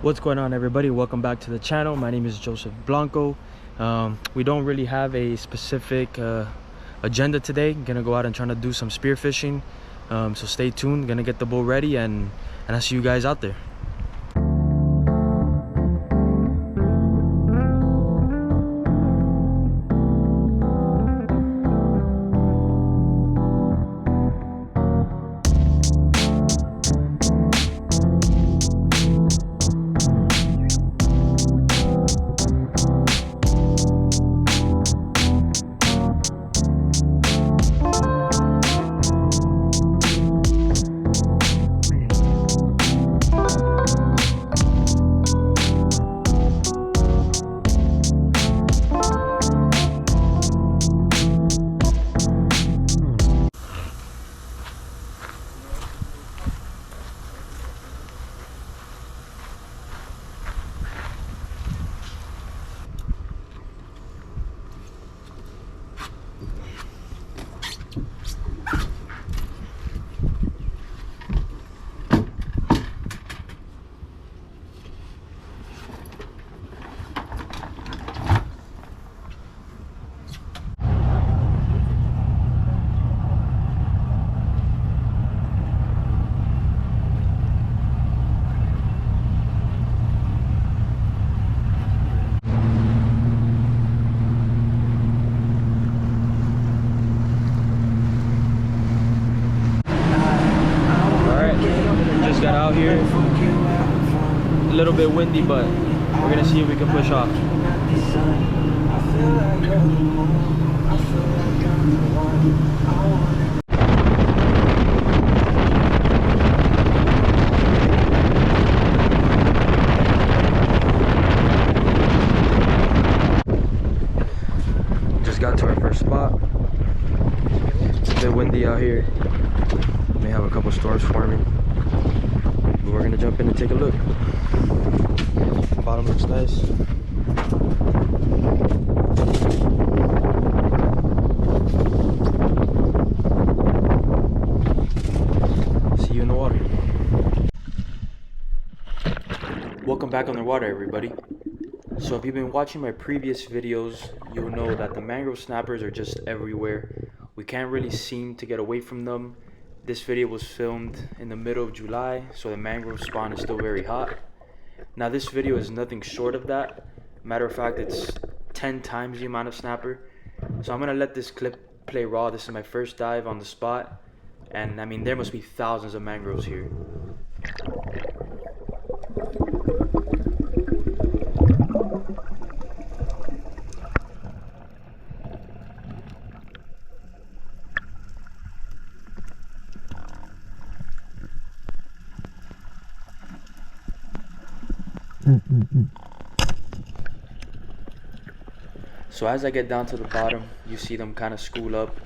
What's going on, everybody? Welcome back to the channel. My name is Joseph Blanco. We don't really have a specific agenda today. Gonna go out and try to do some spearfishing, so stay tuned. Gonna get the boat ready, and I'll see you guys out there. Got out here, a little bit windy, but we're gonna see if we can push off. Just got to our first spot. It's a bit windy out here. May have a couple storms forming. We're gonna jump in and take a look. Bottom looks nice. See you in the water. Welcome back on the water, everybody. So if you've been watching my previous videos, you'll know that the mangrove snappers are just everywhere. We can't really seem to get away from them. This video was filmed in the middle of July, so the mangrove spawn is still very hot. Now this video is nothing short of that. Matter of fact, it's 10 times the amount of snapper. So I'm gonna let this clip play raw. This is my first dive on the spot. And I mean, there must be thousands of mangroves here. So as I get down to the bottom, you see them kind of school up.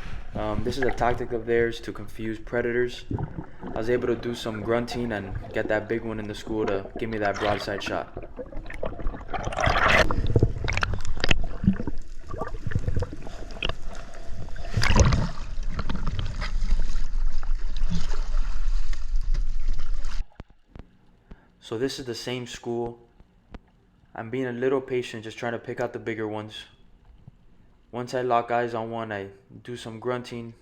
This is a tactic of theirs to confuse predators. I was able to do some grunting and get that big one in the school to give me that broadside shot. So this is the same school. I'm being a little patient, just trying to pick out the bigger ones. Once I lock eyes on one, I do some grunting.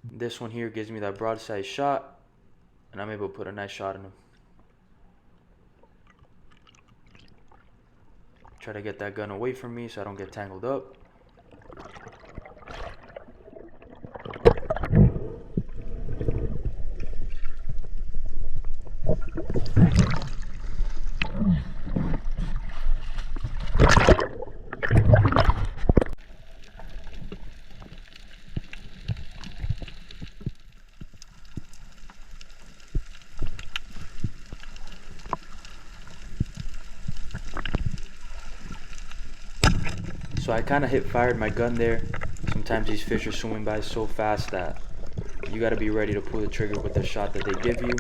This one here gives me that broadside shot, and I'm able to put a nice shot in him. Try to get that gun away from me so I don't get tangled up. So I kind of fired my gun there. Sometimes these fish are swimming by so fast that you got to be ready to pull the trigger with the shot that they give you.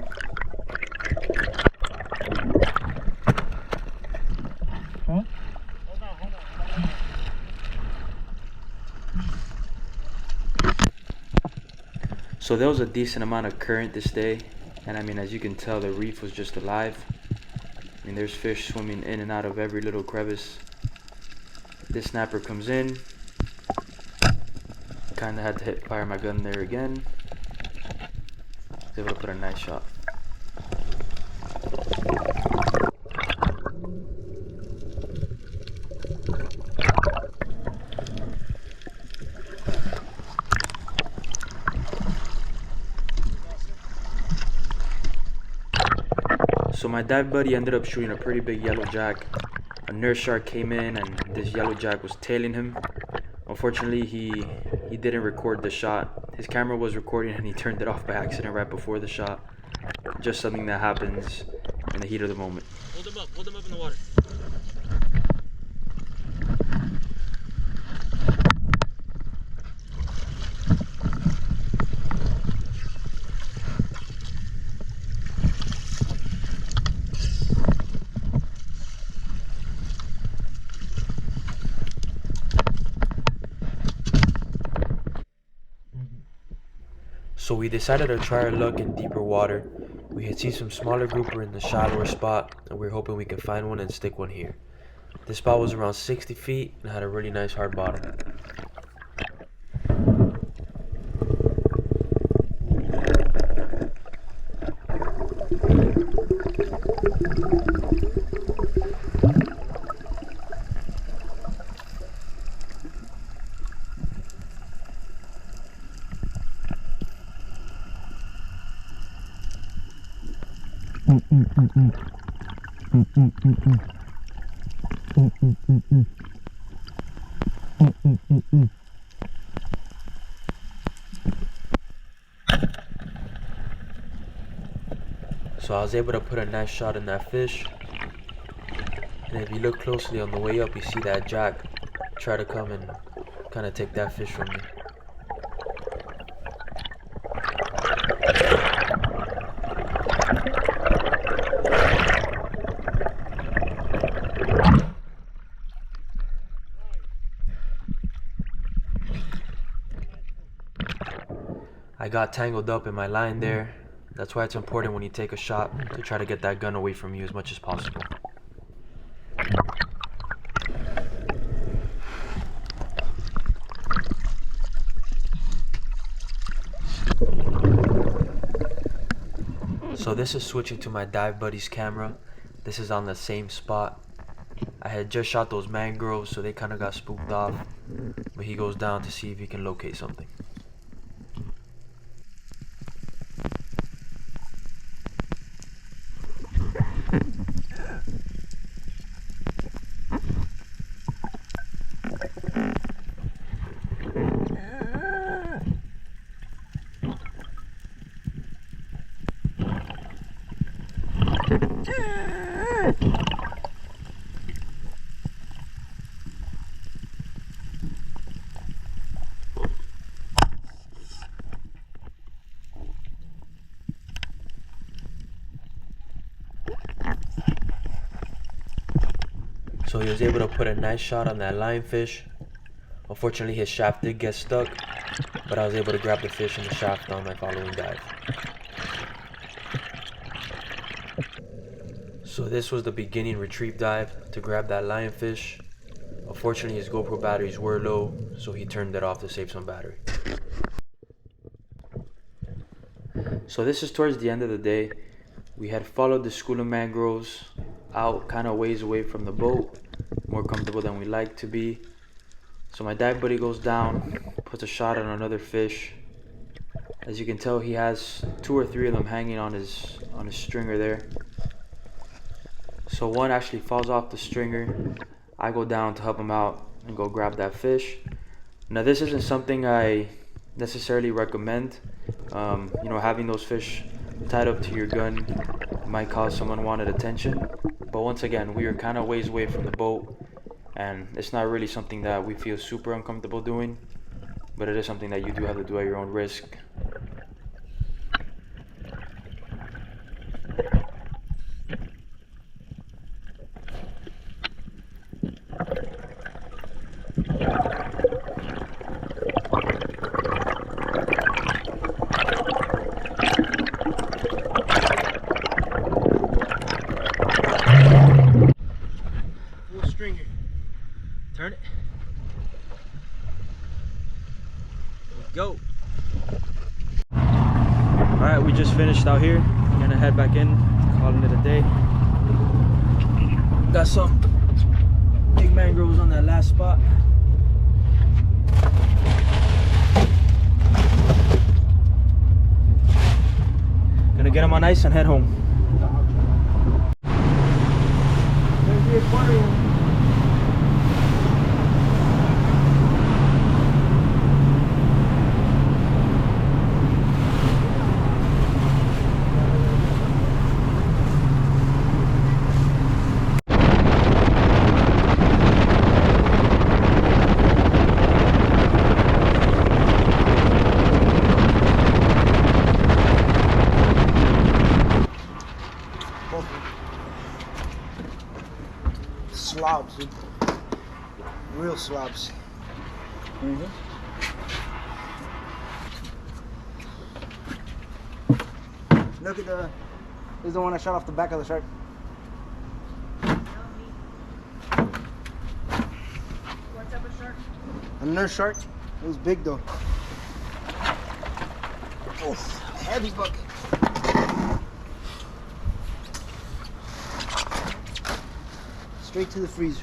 Huh? So there was a decent amount of current this day, and I mean, as you can tell, the reef was just alive. I mean, there's fish swimming in and out of every little crevice. This snapper comes in. Kinda had to fire my gun there again. Was able to put a nice shot. So my dive buddy ended up shooting a pretty big yellowjack. A nurse shark came in and this yellowjack was tailing him. Unfortunately, he didn't record the shot. His camera was recording and he turned it off by accident right before the shot. Just something that happens in the heat of the moment. Hold him up in the water. So we decided to try our luck in deeper water. We had seen some smaller grouper in the shallower spot, and we were hoping we could find one and stick one here. This spot was around 60 feet and had a really nice hard bottom. So I was able to put a nice shot in that fish. And if you look closely on the way up, you see that jack try to come and kind of take that fish from me. I got tangled up in my line there. That's why it's important when you take a shot to try to get that gun away from you as much as possible. So this is switching to my dive buddy's camera. This is on the same spot. I had just shot those mangroves, so they kind of got spooked off. But he goes down to see if he can locate something. So he was able to put a nice shot on that lionfish. Unfortunately, his shaft did get stuck, but I was able to grab the fish in the shaft on my following dive. So this was the beginning retrieve dive to grab that lionfish. Unfortunately, his GoPro batteries were low, so he turned it off to save some battery. So this is towards the end of the day. We had followed the school of mangroves out kind of ways away from the boat, more comfortable than we like to be. So my dive buddy goes down, puts a shot on another fish. As you can tell, he has 2 or 3 of them hanging on his stringer there. So one actually falls off the stringer. I go down to help him out and go grab that fish. Now this isn't something I necessarily recommend. Having those fish tied up to your gun might cause some unwanted attention. But once again, we are kind of ways away from the boat, and it's not really something that we feel super uncomfortable doing, but it is something that you do have to do at your own risk. Turn it. There we go. Alright, we just finished out here. We're gonna head back in, calling it a day. Got some big mangroves on that last spot. Gonna get them on ice and head home. There's the aquarium. Slobs, dude. Real slobs. Look at the. This is the one I shot off the back of the shark. What type of shark? A nurse shark. It was big though. Oh, heavy bucket. Straight to the freezer.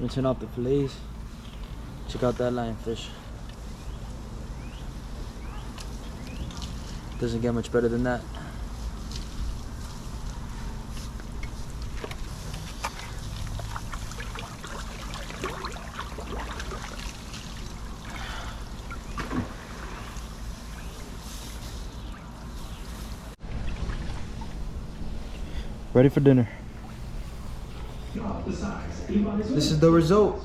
Rinsing off the fillets. Check out that lionfish. Doesn't get much better than that. Ready for dinner. This is the result.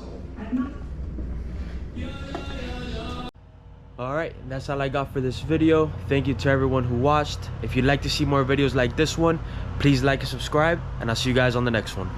Alright, that's all I got for this video. Thank you to everyone who watched. If you'd like to see more videos like this one, please like and subscribe, and I'll see you guys on the next one.